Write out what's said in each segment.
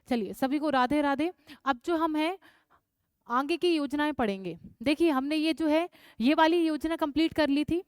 चलिए सभी को राधे राधे। अब जो हम हैं आगे की योजनाएं पढ़ेंगे। देखिए हमने ये जो है ये वाली योजना कंप्लीट कर ली थी।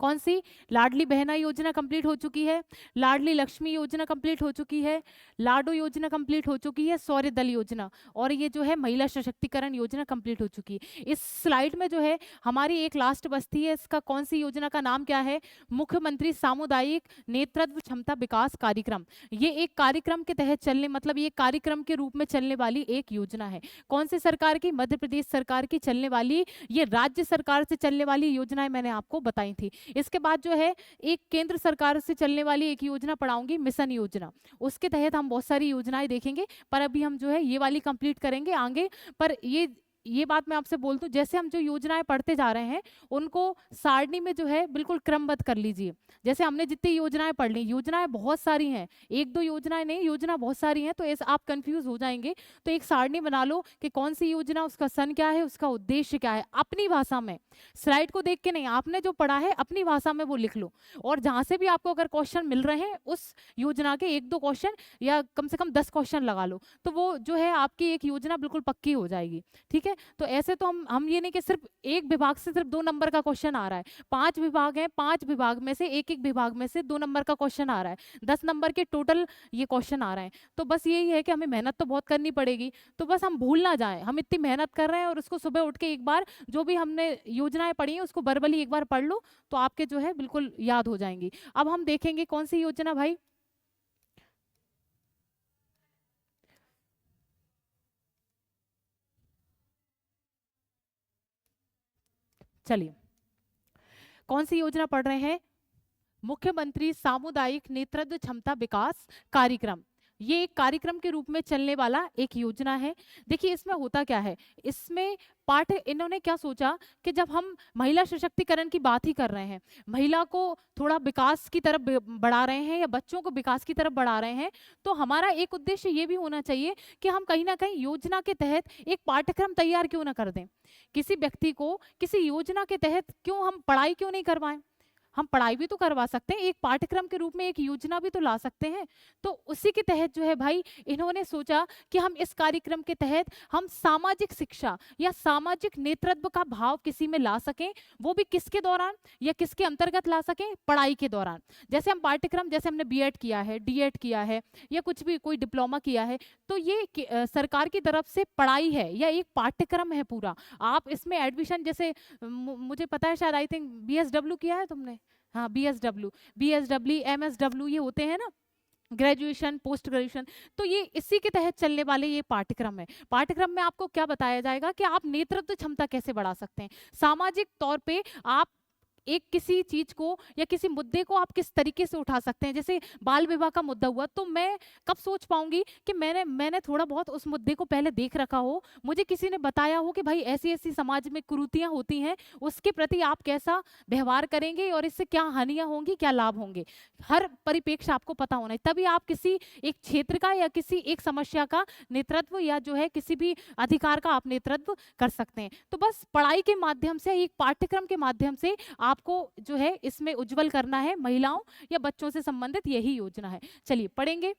कौन सी? लाडली बहना योजना कंप्लीट हो चुकी है, लाडली लक्ष्मी योजना कंप्लीट हो चुकी है, लाडो योजना कंप्लीट हो चुकी है, सौर्य दल योजना, और ये जो है महिला सशक्तिकरण योजना कंप्लीट हो चुकी है। इस स्लाइड में जो है हमारी एक लास्ट बचती है, इसका कौन सी योजना का नाम क्या है? मुख्यमंत्री सामुदायिक नेतृत्व क्षमता विकास कार्यक्रम। ये एक कार्यक्रम के तहत चलने, मतलब ये कार्यक्रम के रूप में चलने वाली एक योजना है। कौन सी सरकार की? मध्य प्रदेश सरकार की चलने वाली, ये राज्य सरकार से चलने वाली योजनाएं मैंने आपको बताई थी। इसके बाद जो है एक केंद्र सरकार से चलने वाली एक योजना पढ़ाऊंगी, मिशन योजना। उसके तहत हम बहुत सारी योजनाएं देखेंगे, पर अभी हम जो है ये वाली कंप्लीट करेंगे आगे। पर ये बात मैं आपसे बोल दूं, जैसे हम जो योजनाएं पढ़ते जा रहे हैं उनको सारणी में जो है बिल्कुल क्रमबद्ध कर लीजिए। जैसे हमने जितनी योजनाएं पढ़ ली, योजनाएं बहुत सारी हैं, एक दो योजनाएं नहीं, योजना बहुत सारी हैं, तो ऐसे आप कंफ्यूज हो जाएंगे। तो एक सारणी बना लो कि कौन सी योजना, उसका सन क्या है, उसका उद्देश्य क्या है, अपनी भाषा में। स्लाइड को देख के नहीं, आपने जो पढ़ा है अपनी भाषा में वो लिख लो। और जहां से भी आपको अगर क्वेश्चन मिल रहे हैं उस योजना के एक दो क्वेश्चन या कम से कम 10 क्वेश्चन लगा लो, तो वो जो है आपकी एक योजना बिल्कुल पक्की हो जाएगी। ठीक है, तो ऐसे तो हम ये नहीं कि सिर्फ एक विभाग से सिर्फ 2 नंबर का क्वेश्चन आ रहा है। 5 विभाग हैं, 5 विभाग में से एक विभाग में से 2 नंबर का क्वेश्चन आ रहा है, 10 नंबर के टोटल ये क्वेश्चन आ रहे हैं। तो बस यही है कि हमें मेहनत तो बहुत करनी पड़ेगी, तो बस हम भूल ना जाएं हम इतनी मेहनत कर रहे हैं, और उसको सुबह उठ के एक बार जो भी हमने योजनाएं पढ़ी हैं उसको वर्बली एक बार पढ़ लो, तो आपके जो है बिल्कुल याद हो जाएंगी। अब हम देखेंगे कौन सी योजना भाई। चलिए कौन सी योजना पढ़ रहे हैं? मुख्यमंत्री सामुदायिक नेतृत्व क्षमता विकास कार्यक्रम। ये एक कार्यक्रम के रूप में चलने वाला एक योजना है। देखिए इसमें होता क्या है, इसमें पाठ इन्होंने क्या सोचा कि जब हम महिला सशक्तिकरण की बात ही कर रहे हैं, महिला को थोड़ा विकास की तरफ बढ़ा रहे हैं या बच्चों को विकास की तरफ बढ़ा रहे हैं, तो हमारा एक उद्देश्य ये भी होना चाहिए कि हम कहीं ना कहीं योजना के तहत एक पाठ्यक्रम तैयार क्यों ना कर दें। किसी व्यक्ति को किसी योजना के तहत क्यों हम पढ़ाई क्यों नहीं करवाएं? हम पढ़ाई भी तो करवा सकते हैं, एक पाठ्यक्रम के रूप में एक योजना भी तो ला सकते हैं। तो उसी के तहत जो है भाई इन्होंने सोचा कि हम इस कार्यक्रम के तहत हम सामाजिक शिक्षा या सामाजिक नेतृत्व का भाव किसी में ला सकें, वो भी किसके दौरान या किसके अंतर्गत ला सकें? पढ़ाई के दौरान। जैसे हम पाठ्यक्रम, जैसे हमने बीएड किया है, डीएड किया है, या कुछ भी कोई डिप्लोमा किया है, तो ये सरकार की तरफ से पढ़ाई है या एक पाठ्यक्रम है पूरा। आप इसमें एडमिशन, जैसे मुझे पता है शायद, आई थिंक बीएसडब्ल्यू किया है तुमने, हाँ बीएसडब्ल्यू एमएसडब्ल्यू ये होते हैं ना, ग्रेजुएशन पोस्ट ग्रेजुएशन। तो ये इसी के तहत चलने वाले ये पाठ्यक्रम है। पाठ्यक्रम में आपको क्या बताया जाएगा कि आप नेतृत्व क्षमता कैसे बढ़ा सकते हैं, सामाजिक तौर पे आप एक किसी चीज को या किसी मुद्दे को आप किस तरीके से उठा सकते हैं। जैसे बाल विवाह का मुद्दा हुआ, तो मैं कब सोच पाऊंगी कि मैंने थोड़ा बहुत उस मुद्दे को पहले देख रखा हो, मुझे किसी ने बताया हो कि भाई ऐसी ऐसी समाज में कुरीतियां होती हैं, उसके प्रति आप कैसा व्यवहार करेंगे और इससे क्या हानियां होंगी, क्या लाभ होंगे, हर परिप्रेक्ष्य आपको पता होना है। तभी आप किसी एक क्षेत्र का या किसी एक समस्या का नेतृत्व या जो है किसी भी अधिकार का आप नेतृत्व कर सकते हैं। तो बस पढ़ाई के माध्यम से, एक पाठ्यक्रम के माध्यम से आपको जो है इसमें उज्जवल करना है महिलाओं या बच्चों से संबंधित यही योजना है। चलिए पढ़ेंगे।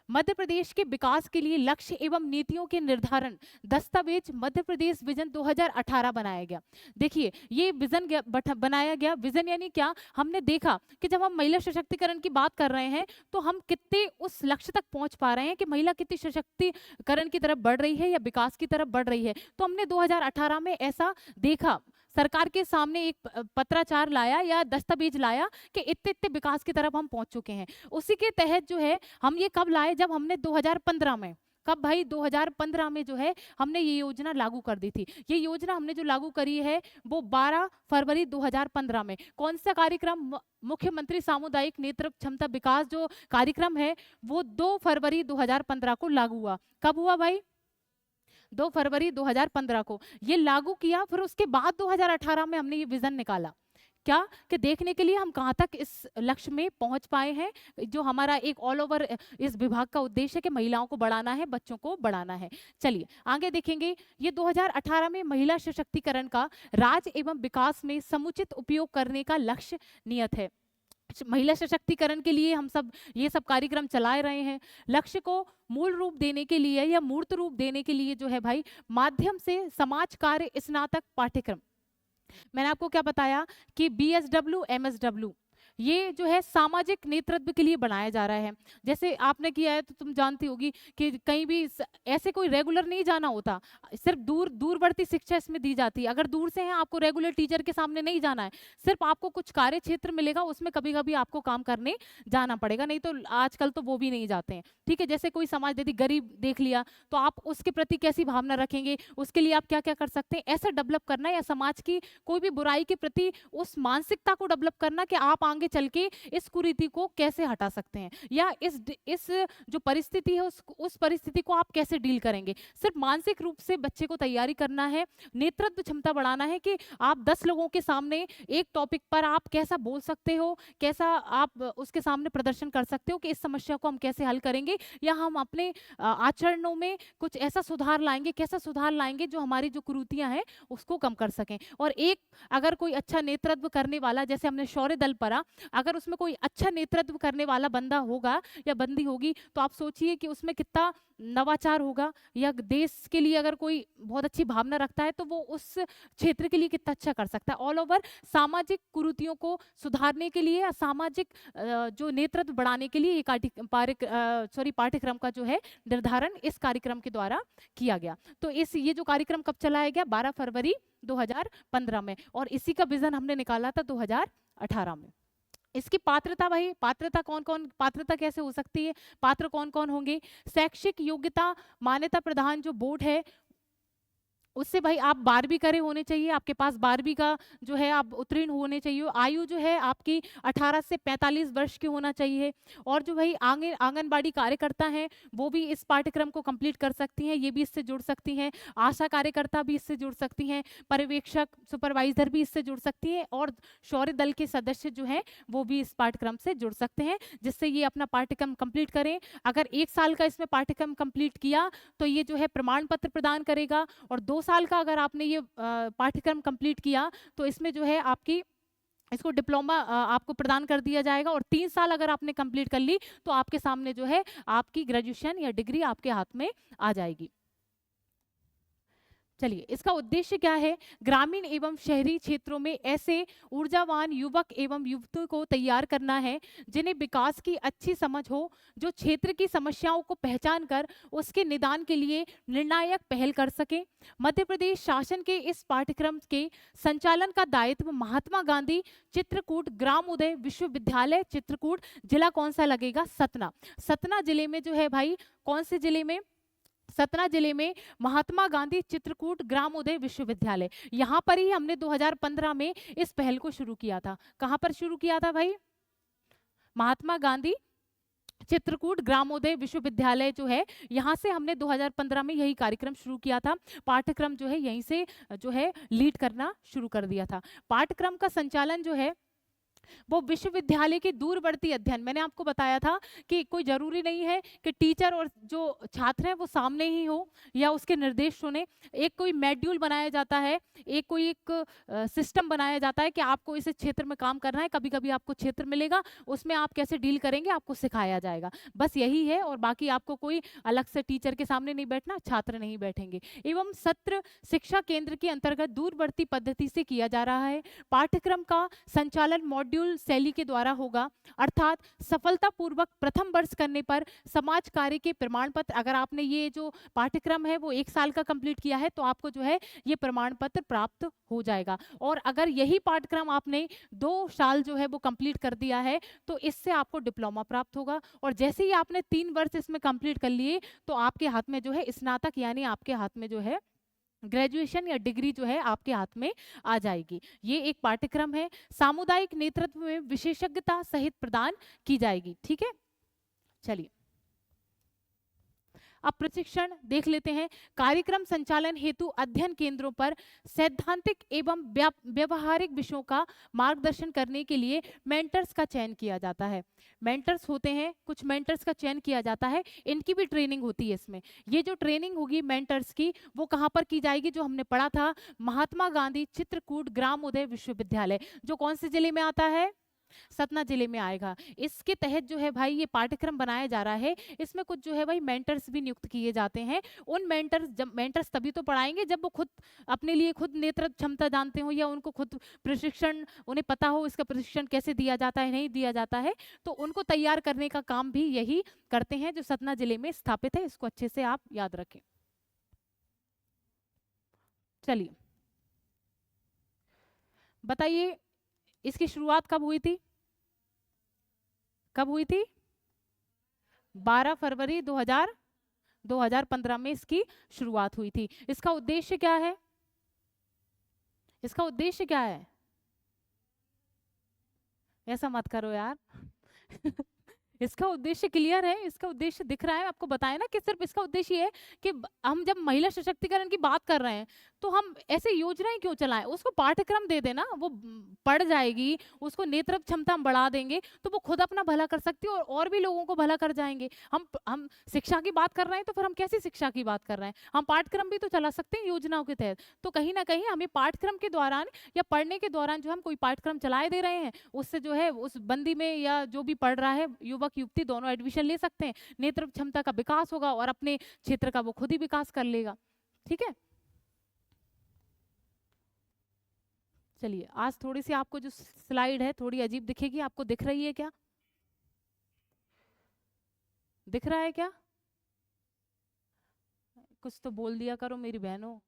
मध्य प्रदेश के विकास के लिए लक्ष्य एवं नीतियों के निर्धारण दस्तावेज मध्य प्रदेश विजन 2018 बनाया गया। देखिए ये विजन बनाया गया। विजन यानी क्या? हमने देखा कि जब हम महिला सशक्तिकरण की बात कर रहे हैं तो हम कितने उस लक्ष्य तक पहुंच पा रहे हैं कि महिला कितनी सशक्तिकरण की तरफ बढ़ रही है या विकास की तरफ बढ़ रही है। तो हमने 2018 में ऐसा देखा, सरकार के सामने एक पत्राचार लाया या दस्तावेज लाया कि इतने इतने विकास की तरफ हम पहुंच चुके हैं। उसी के तहत जो है हम ये कब लाए? जब हमने 2015 में, कब भाई? 2015 में जो है हमने ये योजना लागू कर दी थी। ये योजना हमने जो लागू करी है वो 12 फरवरी 2015 में। कौन सा कार्यक्रम? मुख्यमंत्री सामुदायिक नेतृत्व क्षमता विकास जो कार्यक्रम है वो 2 फरवरी 2015 को लागू हुआ। कब हुआ भाई? 2 फरवरी 2015 को ये लागू किया। फिर उसके बाद 2018 में हमने ये विजन निकाला, क्या कि देखने के लिए हम कहाँ तक इस लक्ष्य में पहुंच पाए हैं। जो हमारा एक ऑल ओवर इस विभाग का उद्देश्य है कि महिलाओं को बढ़ाना है, बच्चों को बढ़ाना है। चलिए आगे देखेंगे। ये 2018 में महिला सशक्तिकरण का राज्य एवं विकास में समुचित उपयोग करने का लक्ष्य नियत है। महिला सशक्तिकरण के लिए हम सब ये सब कार्यक्रम चलाए रहे हैं। लक्ष्य को मूल रूप देने के लिए या मूर्त रूप देने के लिए जो है भाई, माध्यम से समाज कार्य स्नातक पाठ्यक्रम, मैंने आपको क्या बताया कि BSW MSW ये जो है सामाजिक नेतृत्व के लिए बनाया जा रहा है। जैसे आपने किया है तो तुम जानती होगी कि कहीं भी ऐसे कोई रेगुलर नहीं जाना होता, सिर्फ दूरवर्ती शिक्षा इसमें दी जाती है। अगर दूर से हैं, आपको रेगुलर टीचर के सामने नहीं जाना है, सिर्फ आपको कुछ कार्य क्षेत्र मिलेगा, उसमें कभी कभी आपको काम करने जाना पड़ेगा, नहीं तो आजकल तो वो भी नहीं जाते हैं। ठीक है, जैसे कोई समाज यदि गरीब देख लिया तो आप उसके प्रति कैसी भावना रखेंगे, उसके लिए आप क्या क्या कर सकते हैं, ऐसा डेवलप करना, या समाज की कोई भी बुराई के प्रति उस मानसिकता को डेवलप करना कि आप आगे चल के इस कुरीति को कैसे हटा सकते हैं, या इस जो परिस्थिति है उस परिस्थिति को आप कैसे डील करेंगे। सिर्फ मानसिक रूप से बच्चे को तैयारी करना है, नेतृत्व क्षमता बढ़ाना है कि आप 10 लोगों के सामने एक टॉपिक पर आप कैसा बोल सकते हो, कैसा आप उसके सामने प्रदर्शन कर सकते हो कि इस समस्या को हम कैसे हल करेंगे, या हम अपने आचरणों में कुछ ऐसा सुधार लाएंगे, कैसा सुधार लाएंगे जो हमारी जो कुरीतियां हैं उसको कम कर सकें। और एक अगर कोई अच्छा नेतृत्व करने वाला, जैसे हमने शौर्य दल पढ़ा, अगर उसमें कोई अच्छा नेतृत्व करने वाला बंदा होगा या बंदी होगी, तो आप सोचिए कि उसमें कितना नवाचार होगा, या देश के लिए अगर कोई बहुत अच्छी भावना रखता है तो वो उस क्षेत्र के लिए कितना अच्छा कर सकता है। ऑल ओवर सामाजिक कुरीतियों को सुधारने के लिए, सामाजिक जो नेतृत्व बढ़ाने के लिए ये पाठ्यक्रम का जो है निर्धारण इस कार्यक्रम के द्वारा किया गया। तो ये जो कार्यक्रम कब चलाया गया, 12 फरवरी 2015 में, और इसी का विजन हमने निकाला था 2018 में। इसकी पात्रता भाई, पात्रता कौन कौन, पात्रता कैसे हो सकती है, पात्र कौन कौन होंगे। शैक्षिक योग्यता मान्यता प्रदान जो बोर्ड है उससे भाई आप 12वीं करे होने चाहिए, आपके पास 12वीं का जो है आप उत्तीर्ण होने चाहिए। आयु जो है आपकी 18 से 45 वर्ष की होना चाहिए। और जो भाई आंगनबाड़ी कार्यकर्ता हैं वो भी इस पाठ्यक्रम को कंप्लीट कर सकती हैं, ये भी इससे जुड़ सकती हैं। आशा कार्यकर्ता भी इससे जुड़ सकती हैं, पर्यवेक्षक सुपरवाइजर भी इससे जुड़ सकती है, और शौर्य दल के सदस्य जो हैं वो भी इस पाठ्यक्रम से जुड़ सकते हैं, जिससे ये अपना पाठ्यक्रम कंप्लीट करें। अगर 1 साल का इसमें पाठ्यक्रम कंप्लीट किया तो ये जो है प्रमाण पत्र प्रदान करेगा, और 2 साल का अगर आपने ये पाठ्यक्रम कंप्लीट किया तो इसमें जो है आपकी इसको डिप्लोमा आपको प्रदान कर दिया जाएगा। और 3 साल अगर आपने कंप्लीट कर ली तो आपके सामने जो है आपकी ग्रेजुएशन या डिग्री आपके हाथ में आ जाएगी। चलिए, इसका उद्देश्य क्या है, ग्रामीण एवं शहरी क्षेत्रों में ऐसे ऊर्जावान युवक एवं युवतियों को तैयार करना है जिन्हें विकास की अच्छी समझ हो, जो क्षेत्र की समस्याओं को पहचान कर उसके निदान के लिए निर्णायक पहल कर सके। मध्य प्रदेश शासन के इस पाठ्यक्रम के संचालन का दायित्व महात्मा गांधी चित्रकूट ग्राम उदय विश्वविद्यालय चित्रकूट, जिला कौन सा लगेगा, सतना। सतना जिले में जो है भाई, कौन से जिले में, सतना जिले में महात्मा गांधी चित्रकूट ग्राम उदय विश्वविद्यालय, यहाँ पर ही हमने 2015 में इस पहल को शुरू किया था। कहाँ पर शुरू किया था भाई, महात्मा गांधी चित्रकूट ग्रामोदय विश्वविद्यालय जो है, यहाँ से हमने 2015 में यही कार्यक्रम शुरू किया था। पाठ्यक्रम जो है यहीं से जो है लीड करना शुरू कर दिया था। पाठ्यक्रम का संचालन जो है वो विश्वविद्यालय के दूरवर्ती अध्ययन, मैंने आपको बताया था कि कोई जरूरी नहीं है कि टीचर और जो छात्र हैं वो सामने ही हो या उसके निर्देश सुने। एक कोई मॉड्यूल बनाया जाता है, एक सिस्टम बनाया जाता है कि आपको इस क्षेत्र में काम करना है, कभी कभी आपको क्षेत्र मिलेगा, उसमें आप कैसे डील करेंगे आपको सिखाया जाएगा, बस यही है। और बाकी आपको कोई अलग से टीचर के सामने नहीं बैठना, छात्र नहीं बैठेंगे। एवं सत्र शिक्षा केंद्र के अंतर्गत दूरवर्ती पद्धति से किया जा रहा है। पाठ्यक्रम का संचालन मॉड्यूल शैली के द्वारा होगा, अर्थात सफलतापूर्वक प्रथम वर्ष करने पर समाज कार्य के प्रमाण पत्र, अगर आपने ये जो पाठ्यक्रम है वो 1 साल का कंप्लीट किया है तो आपको जो है ये प्रमाण पत्र प्राप्त हो जाएगा। और अगर यही पाठ्यक्रम आपने 2 साल जो है वो कंप्लीट कर दिया है तो इससे आपको डिप्लोमा प्राप्त होगा। और जैसे ही आपने 3 वर्ष इसमें कंप्लीट कर लिए तो आपके हाथ में जो है स्नातक, यानी आपके हाथ में जो है ग्रेजुएशन या डिग्री जो है आपके हाथ में आ जाएगी। ये एक पाठ्यक्रम है, सामुदायिक नेतृत्व में विशेषज्ञता सहित प्रदान की जाएगी। ठीक है, चलिए अब प्रशिक्षण देख लेते हैं। कार्यक्रम संचालन हेतु अध्ययन केंद्रों पर सैद्धांतिक एवं व्यवहारिक विषयों का मार्गदर्शन करने के लिए मेंटर्स का चयन किया जाता है। मेंटर्स होते हैं, कुछ मेंटर्स का चयन किया जाता है, इनकी भी ट्रेनिंग होती है इसमें। ये जो ट्रेनिंग होगी मेंटर्स की वो कहाँ पर की जाएगी, जो हमने पढ़ा था महात्मा गांधी चित्रकूट ग्राम उदय विश्वविद्यालय, जो कौन से जिले में आता है, सतना जिले में आएगा। इसके तहत जो है भाई ये पाठ्यक्रम बनाया जा रहा है। इसमें कुछ जो है भाई मेंटर्स भी नियुक्त किए जाते हैं। उन मेंटर्स तभी तो पढ़ाएंगे जब वो खुद अपने लिए खुद नेतृत्व क्षमता जानते हो, या उनको खुद प्रशिक्षण उन्हें पता हो इसका प्रशिक्षण कैसे दिया जाता है, नहीं दिया जाता है। तो उनको तैयार करने का काम भी यही करते हैं जो सतना जिले में स्थापित है। इसको अच्छे से आप याद रखें। चलिए बताइए इसकी शुरुआत कब हुई थी? कब हुई थी? 12 फरवरी 2015 में इसकी शुरुआत हुई थी। इसका उद्देश्य क्या है? इसका उद्देश्य क्या है? ऐसा मत करो यार। इसका उद्देश्य क्लियर है, इसका उद्देश्य दिख रहा है आपको, बताया ना कि सिर्फ इसका उद्देश्य ये है कि हम जब महिला सशक्तिकरण की बात कर रहे हैं तो हम ऐसे योजनाएं क्यों चलाएं, उसको पाठ्यक्रम दे देना, वो पढ़ जाएगी, उसको नेतृत्व क्षमता हम बढ़ा देंगे तो वो खुद अपना भला कर सकती है और भी लोगों को भला कर जाएंगे। हम शिक्षा की बात कर रहे हैं तो फिर हम कैसी शिक्षा की बात कर रहे हैं? हम पाठ्यक्रम भी तो चला सकते हैं योजनाओं के तहत। तो कहीं ना कहीं हमें पाठ्यक्रम के दौरान या पढ़ने के दौरान जो हम कोई पाठ्यक्रम चलाए दे रहे हैं उससे जो है उस बंदी में या जो भी पढ़ रहा है युवक युवती दोनों एडमिशन ले सकते हैं, नेतृत्व क्षमता का विकास होगा और अपने क्षेत्र का वो खुद ही विकास कर लेगा। ठीक है, चलिए आज थोड़ी सी आपको जो स्लाइड है थोड़ी अजीब दिखेगी, आपको दिख रही है क्या? दिख रहा है क्या? कुछ तो बोल दिया करो मेरी बहनों।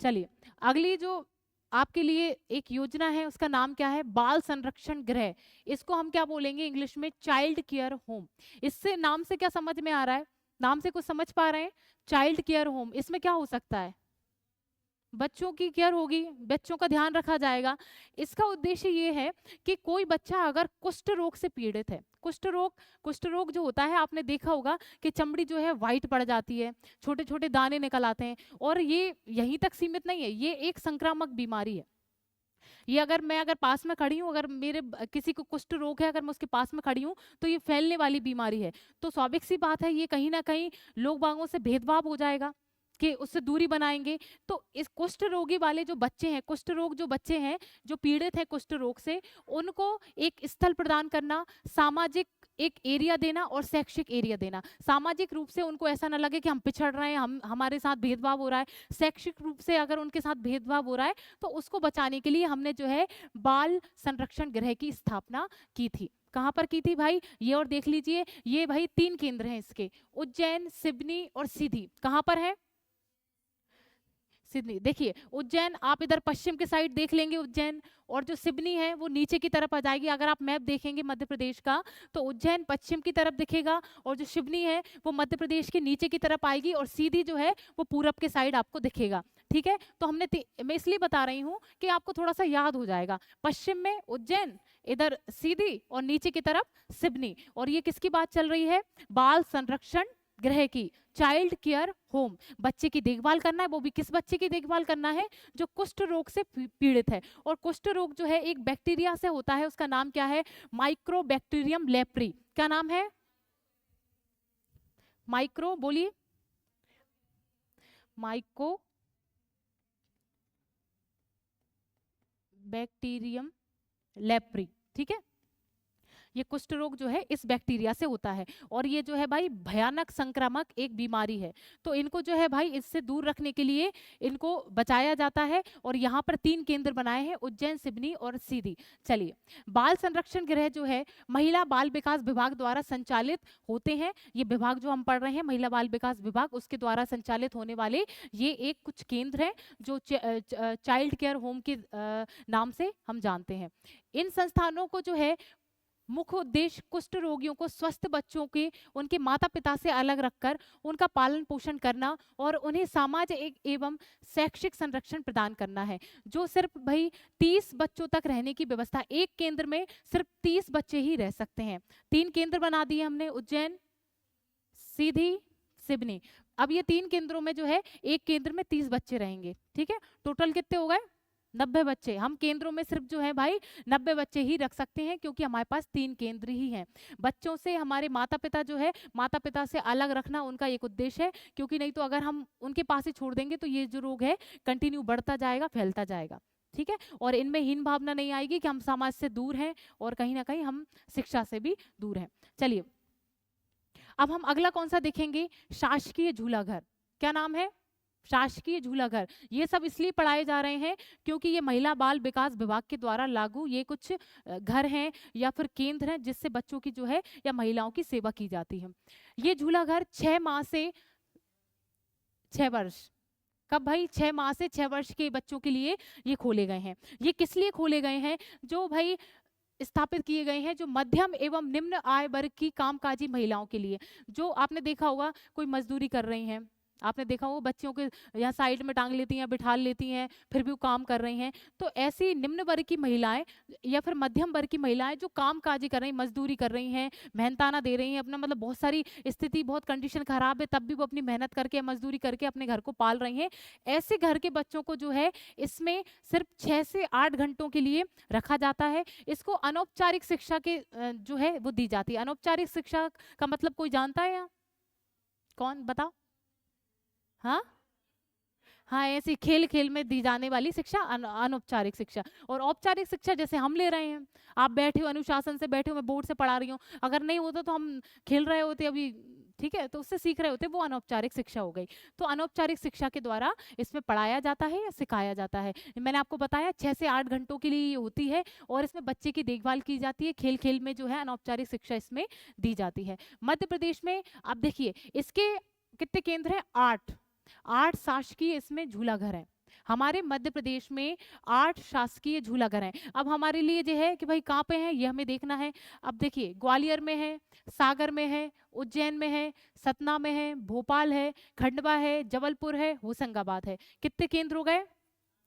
चलिए अगली जो आपके लिए एक योजना है उसका नाम क्या है? बाल संरक्षण गृह। इसको हम क्या बोलेंगे इंग्लिश में? Child care home. इससे नाम से क्या समझ में आ रहा है? नाम से कुछ समझ पा रहे हैं? चाइल्ड केयर होम, इसमें क्या हो सकता है? बच्चों की केयर होगी, बच्चों का ध्यान रखा जाएगा। इसका उद्देश्य ये है कि कोई बच्चा अगर कुष्ठ रोग से पीड़ित है, कुष्ठ रोग जो होता है आपने देखा होगा कि चमड़ी जो है वाइट पड़ जाती है, छोटे छोटे दाने निकल आते हैं, और ये यहीं तक सीमित नहीं है, ये एक संक्रामक बीमारी है। ये अगर पास में खड़ी हूँ, अगर मेरे किसी को कुष्ठ रोग है, अगर मैं उसके पास में खड़ी हूँ तो ये फैलने वाली बीमारी है। तो स्वाभाविक सी बात है ये कहीं ना कहीं लोग बागों से भेदभाव हो जाएगा कि उससे दूरी बनाएंगे। तो इस कुष्ठ रोगी वाले जो बच्चे हैं, कुष्ठ रोग जो बच्चे हैं जो पीड़ित हैं कुष्ठ रोग से, उनको एक स्थल प्रदान करना, सामाजिक एक एरिया देना और शैक्षिक एरिया देना। सामाजिक रूप से उनको ऐसा ना लगे कि हम पिछड़ रहे हैं, हमारे साथ भेदभाव हो रहा है। शैक्षिक रूप से अगर उनके साथ भेदभाव हो रहा है तो उसको बचाने के लिए हमने जो है बाल संरक्षण गृह की स्थापना की थी। कहाँ पर की थी भाई? ये और देख लीजिए, ये भाई 3 केंद्र हैं इसके, उज्जैन, सिवनी और सीधी। कहाँ पर है? सिडनी। देखिए उज्जैन आप इधर पश्चिम के साइड देख लेंगे उज्जैन, और जो सिवनी है वो नीचे की तरफ आ जाएगी। अगर आप मैप देखेंगे मध्य प्रदेश का तो उज्जैन पश्चिम की तरफ दिखेगा और जो सिवनी है वो मध्य प्रदेश के नीचे की तरफ आएगी, और सीधी जो है वो पूरब के साइड आपको दिखेगा। ठीक है, तो मैं इसलिए बता रही हूँ कि आपको थोड़ा सा याद हो जाएगा। पश्चिम में उज्जैन, इधर सीधी और नीचे की तरफ सिवनी। और ये किसकी बात चल रही है? बाल संरक्षण गृह की, चाइल्ड केयर होम। बच्चे की देखभाल करना है, वो भी किस बच्चे की देखभाल करना है? जो कुष्ठ रोग से पीड़ित है। और कुष्ठ रोग जो है एक बैक्टीरिया से होता है, उसका नाम क्या है? Mycobacterium leprae. क्या नाम है? माइक्रो बोलिए, माइको बैक्टीरियम लेप्री। ठीक है, ये कुष्ठ रोग जो है इस बैक्टीरिया से होता है, और ये जो है भाई भयानक संक्रामक एक बीमारी है। तो इनको जो है भाई इससे दूर रखने के लिए इनको बचाया जाता है, और यहाँ पर 3 केंद्र बनाए हैं, उज्जैन, सिवनी और सीधी। चलिए, बाल संरक्षण गृह जो है महिला बाल विकास विभाग द्वारा संचालित होते हैं। ये विभाग जो हम पढ़ रहे हैं महिला बाल विकास विभाग, उसके द्वारा संचालित होने वाले ये एक कुछ केंद्र हैं जो चाइल्ड केयर होम के नाम से हम जानते हैं। इन संस्थानों को जो है मुख्य उद्देश्य कुष्ठ रोगियों को स्वस्थ बच्चों के उनके माता पिता से अलग रखकर उनका पालन पोषण करना और उन्हें सामाजिक एवं शैक्षिक संरक्षण प्रदान करना है। जो सिर्फ भाई 30 बच्चों तक रहने की व्यवस्था, एक केंद्र में सिर्फ 30 बच्चे ही रह सकते हैं। 3 केंद्र बना दिए हमने, उज्जैन, सीधी, सिवनी। अब ये 3 केंद्रों में जो है एक केंद्र में 30 बच्चे रहेंगे। ठीक है, टोटल कितने हो गए? 90 बच्चे। हम केंद्रों में सिर्फ जो है भाई 90 बच्चे ही रख सकते हैं, क्योंकि हमारे पास 3 केंद्र ही हैं। बच्चों से हमारे माता पिता जो है, माता पिता से अलग रखना उनका एक उद्देश्य है, क्योंकि नहीं तो अगर हम उनके पास ही छोड़ देंगे तो ये जो रोग है कंटिन्यू बढ़ता जाएगा, फैलता जाएगा। ठीक है, और इनमें हीन भावना नहीं आएगी कि हम समाज से दूर हैं और कहीं ना कहीं हम शिक्षा से भी दूर हैं। चलिए अब हम अगला कौन सा देखेंगे, शासकीय झूला घर। क्या नाम है, शासकीय झूला घर। ये सब इसलिए पढ़ाए जा रहे हैं क्योंकि ये महिला बाल विकास विभाग के द्वारा लागू ये कुछ घर हैं या फिर केंद्र हैं जिससे बच्चों की जो है या महिलाओं की सेवा की जाती है। ये झूला घर 6 माह से 6 वर्ष, कब भाई, 6 माह से 6 वर्ष के बच्चों के लिए ये खोले गए हैं। ये किस लिए खोले गए हैं, जो भाई स्थापित किए गए हैं जो मध्यम एवं निम्न आय वर्ग की कामकाजी महिलाओं के लिए। जो आपने देखा होगा कोई मजदूरी कर रही हैं, आपने देखा होगा बच्चों के यहाँ साइड में टांग लेती हैं, बिठा लेती हैं, फिर भी वो काम कर रही हैं। तो ऐसी निम्न वर्ग की महिलाएं या फिर मध्यम वर्ग की महिलाएं जो कामकाजी कर रही हैं, मजदूरी कर रही हैं, मेहनताना दे रही हैं अपना, मतलब बहुत सारी स्थिति, बहुत कंडीशन खराब है, तब भी वो अपनी मेहनत करके मजदूरी करके अपने घर को पाल रही हैं। ऐसे घर के बच्चों को जो है इसमें सिर्फ 6 से 8 घंटों के लिए रखा जाता है। इसको अनौपचारिक शिक्षा के जो है वो दी जाती है। अनौपचारिक शिक्षा का मतलब कोई जानता है, या कौन बताओ? हाँ हाँ, ऐसी खेल खेल में दी जाने वाली शिक्षा अनौपचारिक शिक्षा। और औपचारिक शिक्षा जैसे हम ले रहे हैं, आप बैठे हो अनुशासन से बैठे हो, मैं बोर्ड से पढ़ा रही हूँ, अगर नहीं होता तो हम खेल रहे होते अभी, ठीक है, तो उससे सीख रहे होते, वो अनौपचारिक शिक्षा हो गई। तो अनौपचारिक शिक्षा के द्वारा इसमें पढ़ाया जाता है या सिखाया जाता है। मैंने आपको बताया 6 से 8 घंटों के लिए ये होती है और इसमें बच्चे की देखभाल की जाती है, खेल खेल में जो है अनौपचारिक शिक्षा इसमें दी जाती है। मध्य प्रदेश में आप देखिए इसके कितने केंद्र हैं, 8 शासकीय इसमें झूला घर है। हमारे मध्य प्रदेश में 8 शासकीय झूला घर हैं। अब हमारे लिए जो है कि भाई कहाँ पे है ये हमें देखना है। अब देखिए ग्वालियर में है, सागर में है, उज्जैन में है, सतना में है, भोपाल है, खंडवा है, जबलपुर है, होशंगाबाद है। कितने केंद्र हो गए,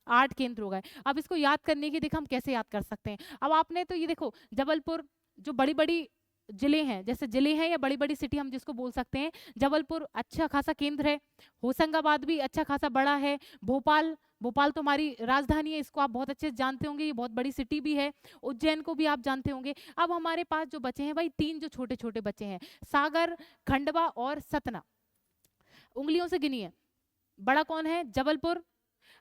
8 केंद्र हो गए। अब इसको याद करने की देखो हम कैसे याद कर सकते हैं। अब आपने तो ये देखो जबलपुर, जो बड़ी बड़ी जिले हैं, जैसे जिले हैं या बड़ी बड़ी सिटी हम जिसको बोल सकते हैं, जबलपुर अच्छा खासा केंद्र है, होशंगाबाद भी अच्छा खासा बड़ा है, भोपाल, भोपाल तो हमारी राजधानी है, इसको आप बहुत अच्छे से जानते होंगे, ये बहुत बड़ी सिटी भी है, उज्जैन को भी आप जानते होंगे। अब हमारे पास जो बचे हैं भाई 3 जो छोटे छोटे बचे हैं, सागर, खंडवा और सतना, उंगलियों से गिनिए, बड़ा कौन है, जबलपुर,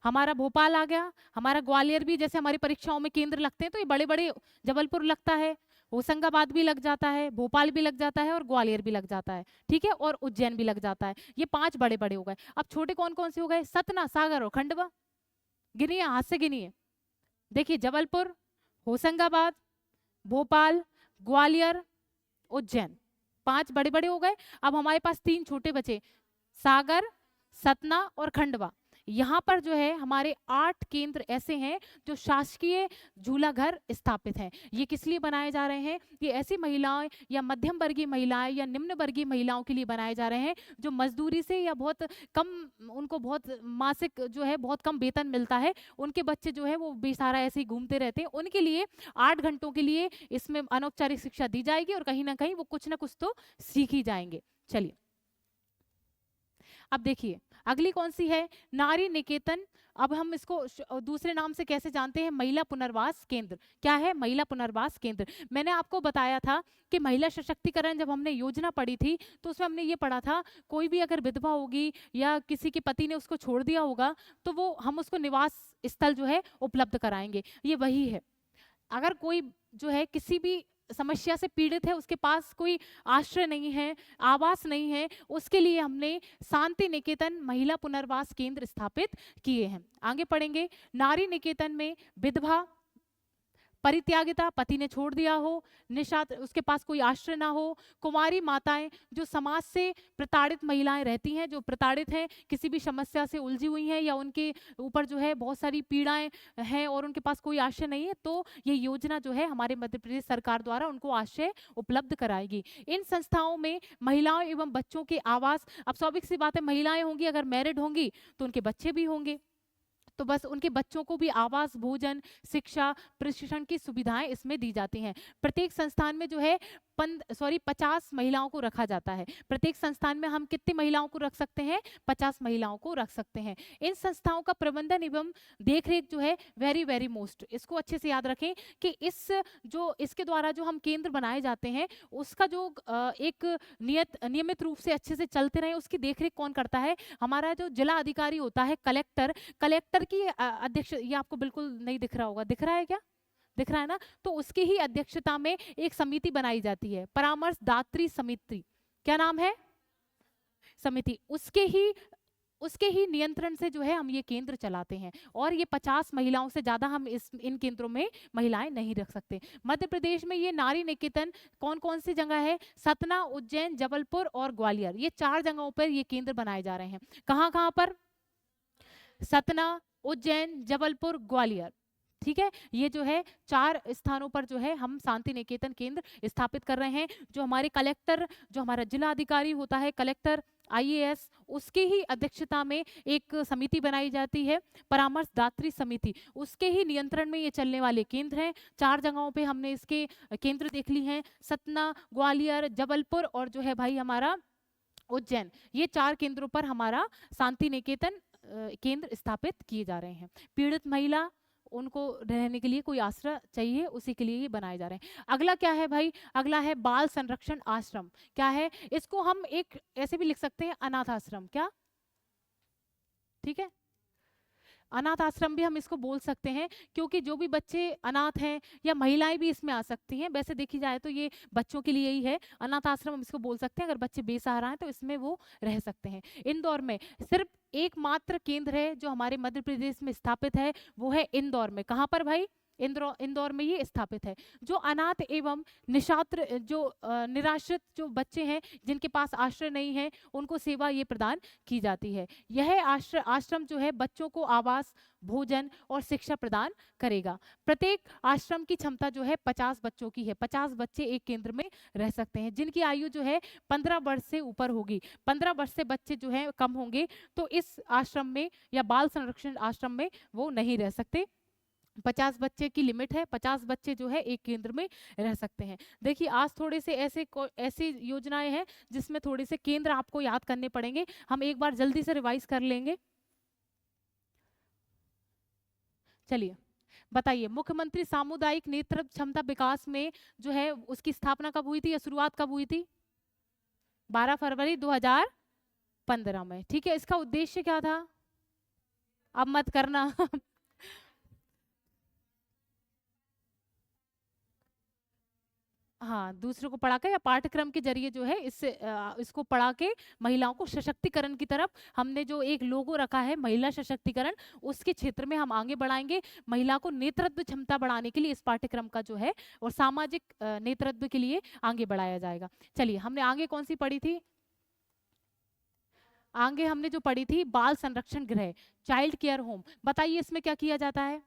हमारा भोपाल आ गया, हमारा ग्वालियर भी, जैसे हमारी परीक्षाओं में केंद्र लगते हैं तो ये बड़े बड़े, जबलपुर लगता है, होशंगाबाद भी लग जाता है, भोपाल भी लग जाता है और ग्वालियर भी लग जाता है, ठीक है, और उज्जैन भी लग जाता है। ये 5 बड़े बड़े हो गए। अब छोटे कौन कौन से हो गए, सतना, सागर और खंडवा, गिनिए, हाथ से गिनिए। देखिए जबलपुर, होशंगाबाद, भोपाल, ग्वालियर, उज्जैन, 5 बड़े बड़े हो गए। अब हमारे पास 3 छोटे बचे, सागर, सतना और खंडवा। यहाँ पर जो है हमारे 8 केंद्र ऐसे हैं जो शासकीय झूला घर स्थापित हैं। ये किस लिए बनाए जा रहे हैं, ये ऐसी महिलाएं या मध्यम वर्गीय महिलाएं या निम्न वर्गीय महिलाओं के लिए बनाए जा रहे हैं जो मजदूरी से या बहुत कम, उनको बहुत मासिक जो है बहुत कम वेतन मिलता है, उनके बच्चे जो है वो बेसहारा ऐसे ही घूमते रहते हैं, उनके लिए 8 घंटों के लिए इसमें अनौपचारिक शिक्षा दी जाएगी और कहीं ना कहीं वो कुछ ना कुछ तो सीख ही जाएंगे। चलिए अब देखिए अगली कौन सी है, नारी निकेतन। अब हम इसको दूसरे नाम से कैसे जानते हैं, महिला पुनर्वास केंद्र। क्या है, महिला पुनर्वास केंद्र। मैंने आपको बताया था कि महिला सशक्तिकरण जब हमने योजना पढ़ी थी तो उसमें हमने ये पढ़ा था, कोई भी अगर विधवा होगी या किसी के पति ने उसको छोड़ दिया होगा तो वो हम उसको निवास स्थल जो है उपलब्ध कराएंगे। ये वही है, अगर कोई जो है किसी भी समस्या से पीड़ित है, उसके पास कोई आश्रय नहीं है, आवास नहीं है, उसके लिए हमने शांति निकेतन महिला पुनर्वास केंद्र स्थापित किए हैं। आगे पढ़ेंगे, नारी निकेतन में विधवा, परित्यागिता, पति ने छोड़ दिया हो, निशात, उसके पास कोई आश्रय ना हो, कुंवारी माताएं, जो समाज से प्रताड़ित महिलाएं रहती हैं, जो प्रताड़ित हैं, किसी भी समस्या से उलझी हुई हैं या उनके ऊपर जो है बहुत सारी पीड़ाएं हैं और उनके पास कोई आश्रय नहीं है, तो ये योजना जो है हमारे मध्य प्रदेश सरकार द्वारा उनको आश्रय उपलब्ध कराएगी। इन संस्थाओं में महिलाओं एवं बच्चों के आवास, अब स्वाभाविक सी बात है महिलाएं होंगी, अगर मैरिड होंगी तो उनके बच्चे भी होंगे, तो बस उनके बच्चों को भी आवास, भोजन, शिक्षा, प्रशिक्षण की सुविधाएं इसमें दी जाती हैं। प्रत्येक संस्थान में जो है 50 महिलाओं को रखा जाता है। प्रत्येक संस्थान में हम कितनी महिलाओं को रख सकते हैं, 50 महिलाओं को रख सकते हैं। इन संस्थाओं का प्रबंधन एवं देखरेख जो है वेरी वेरी मोस्ट, इसको अच्छे से याद रखें कि इसके द्वारा जो हम केंद्र बनाए जाते हैं उसका जो एक नियमित रूप से अच्छे से चलते रहे, उसकी देखरेख कौन करता है, हमारा जो जिला अधिकारी होता है, कलेक्टर केंद्र की अध्यक्ष, ये आपको बिल्कुल नहीं दिख रहा होगा, दिख रहा है क्या? दिख रहा है ना? तो उसकी ही अध्यक्षता में एक समिति बनाई जाती है, परामर्शदात्री समिति। क्या नाम है? समिति। उसके ही नियंत्रण से जो है हम ये केंद्र चलाते हैं, और ये 50 महिलाओं से ज्यादा हम इन केंद्रों में महिलाएं नहीं रख सकते। मध्य प्रदेश में ये नारी निकेतन कौन कौन सी जगह है? सतना, उज्जैन, जबलपुर और ग्वालियर, ये 4 जगहों पर ये केंद्र बनाए जा रहे हैं। कहाँ कहाँ पर? सतना, उज्जैन, जबलपुर, ग्वालियर। ठीक है, ये जो है 4 स्थानों पर जो है हम शांति निकेतन केंद्र स्थापित कर रहे हैं। जो हमारे कलेक्टर, जो हमारा जिला अधिकारी होता है, कलेक्टर, आईएएस, उसके ही अध्यक्षता में एक समिति बनाई जाती है, परामर्शदात्री समिति, उसके ही नियंत्रण में ये चलने वाले केंद्र हैं। 4 जगहों पे हमने इसके केंद्र देख ली हैं, सतना, ग्वालियर, जबलपुर और जो है भाई हमारा उज्जैन। ये 4 केंद्रों पर हमारा शांति निकेतन केंद्र स्थापित किए जा रहे हैं। पीड़ित महिला, उनको रहने के लिए कोई आश्रय चाहिए, उसी के लिए ये बनाए जा रहे हैं। अगला क्या है भाई? अगला है बाल संरक्षण आश्रम। क्या है? इसको हम एक ऐसे भी लिख सकते हैं, अनाथ आश्रम। क्या? ठीक है, अनाथ आश्रम भी हम इसको बोल सकते हैं, क्योंकि जो भी बच्चे अनाथ हैं, या महिलाएं भी इसमें आ सकती हैं, वैसे देखी जाए तो ये बच्चों के लिए ही है। अनाथ आश्रम हम इसको बोल सकते हैं, अगर बच्चे बेसहारा हैं तो इसमें वो रह सकते हैं। इंदौर में सिर्फ एकमात्र केंद्र है जो हमारे मध्य प्रदेश में स्थापित है, वो है इंदौर में। कहाँ पर भाई? इंदौर में ये स्थापित है। जो अनाथ एवं निशात्र, जो निराश्रित जो बच्चे हैं, जिनके पास आश्रय नहीं है, उनको सेवा ये प्रदान की जाती है। यह आश्रम जो है बच्चों को आवास, भोजन और शिक्षा प्रदान करेगा। प्रत्येक आश्रम की क्षमता जो है 50 बच्चों की है। 50 बच्चे एक केंद्र में रह सकते हैं, जिनकी आयु जो है 15 वर्ष से ऊपर होगी। 15 वर्ष से बच्चे जो है कम होंगे तो इस आश्रम में या बाल संरक्षण आश्रम में वो नहीं रह सकते। 50 बच्चे की लिमिट है, 50 बच्चे जो है एक केंद्र में रह सकते हैं। देखिए, आज थोड़े से ऐसी योजनाएं हैं जिसमें थोड़े से केंद्र आपको याद करने पड़ेंगे, हम एक बार जल्दी से रिवाइज कर लेंगे। चलिए बताइए, मुख्यमंत्री सामुदायिक नेतृत्व क्षमता विकास में जो है उसकी स्थापना कब हुई थी या शुरुआत कब हुई थी? 12 फरवरी 2015 में। ठीक है, इसका उद्देश्य क्या था? अब मत करना हाँ, दूसरों को पढ़ा के या पाठ्यक्रम के जरिए जो है इसको पढ़ा के महिलाओं को सशक्तिकरण की तरफ हमने जो एक लोगो रखा है, महिला सशक्तिकरण, उसके क्षेत्र में हम आगे बढ़ाएंगे। महिला को नेतृत्व क्षमता बढ़ाने के लिए इस पाठ्यक्रम का जो है और सामाजिक नेतृत्व के लिए आगे बढ़ाया जाएगा। चलिए, हमने आगे कौन सी पढ़ी थी? आगे हमने जो पढ़ी थी बाल संरक्षण गृह, चाइल्ड केयर होम। बताइए इसमें क्या किया जाता है?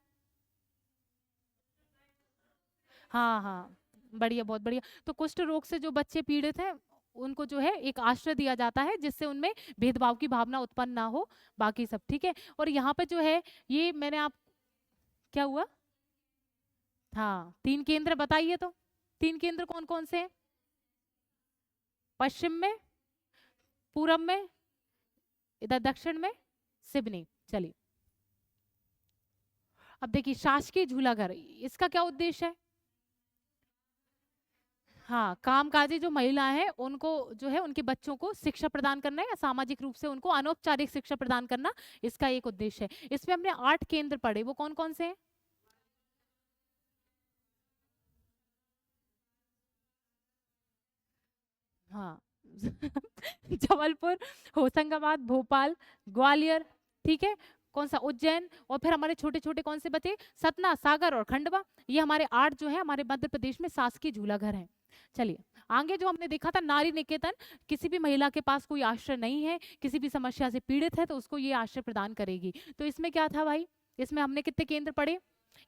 हाँ हाँ, बढ़िया, बहुत बढ़िया। तो कुष्ठ रोग से जो बच्चे पीड़ित हैं, उनको जो है एक आश्रय दिया जाता है, जिससे उनमें भेदभाव की भावना उत्पन्न ना हो, बाकी सब ठीक है। और यहाँ पे जो है ये मैंने आप, क्या हुआ? हाँ, 3 केंद्र बताइए तो। 3 केंद्र कौन कौन से हैं? पश्चिम में, पूरब में, इधर दक्षिण में सिवनी। चलिए, अब देखिए शासकीय झूला घर, इसका क्या उद्देश्य है? हाँ, कामकाजी जो महिलाएं हैं उनको जो है उनके बच्चों को शिक्षा प्रदान करना है, या सामाजिक रूप से उनको अनौपचारिक शिक्षा प्रदान करना, इसका एक उद्देश्य है। इसमें हमने 8 केंद्र पढ़े, वो कौन कौन से हैं? हाँ जबलपुर, होशंगाबाद, भोपाल, ग्वालियर, ठीक है, कौन सा? उज्जैन। और फिर हमारे छोटे छोटे कौन से बचे? सतना, सागर और खंडवा। ये हमारे 8 जो है हमारे मध्य प्रदेश में शासकीय झूला घर हैं। चलिए, आगे जो हमने देखा था नारी निकेतन, किसी भी महिला के पास कोई आश्रय नहीं है, किसी भी समस्या से पीड़ित है, तो उसको ये आश्रय प्रदान करेगी। तो इसमें क्या था भाई? इसमें हमने कितने केंद्र पढ़े?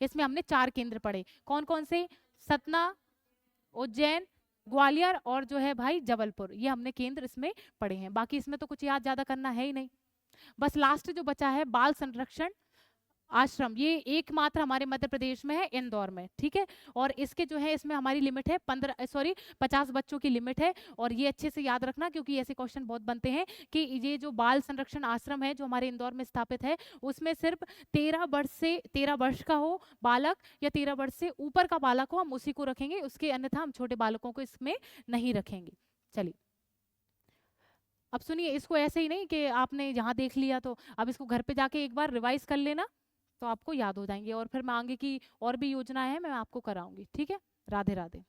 इसमें हमने 4 केंद्र पढ़े। कौन कौन से? सतना, उज्जैन, ग्वालियर और जो है भाई जबलपुर, ये हमने केंद्र इसमें पढ़े हैं। बाकी इसमें तो कुछ याद ज्यादा करना है ही नहीं। बस लास्ट जो बचा है बाल संरक्षण आश्रम, ये एकमात्र हमारे मध्य प्रदेश में है, इंदौर में। ठीक है, और इसके जो है इसमें हमारी लिमिट है 50 बच्चों की लिमिट है। और ये अच्छे से याद रखना, क्योंकि ऐसे क्वेश्चन बहुत बनते हैं कि ये जो बाल संरक्षण आश्रम है जो हमारे इंदौर में स्थापित है, उसमें सिर्फ 13 वर्ष का हो बालक या 13 वर्ष से ऊपर का बालक हो, हम उसी को रखेंगे, उसके अन्यथा हम छोटे बालकों को इसमें नहीं रखेंगे। चलिए, अब सुनिए, इसको ऐसे ही नहीं कि आपने यहाँ देख लिया तो अब इसको घर पे जाके एक बार रिवाइज कर लेना। तो आपको याद हो जाएंगे और फिर मैं आगे की और भी योजनाएं हैं मैं आपको कराऊंगी। ठीक है, राधे राधे।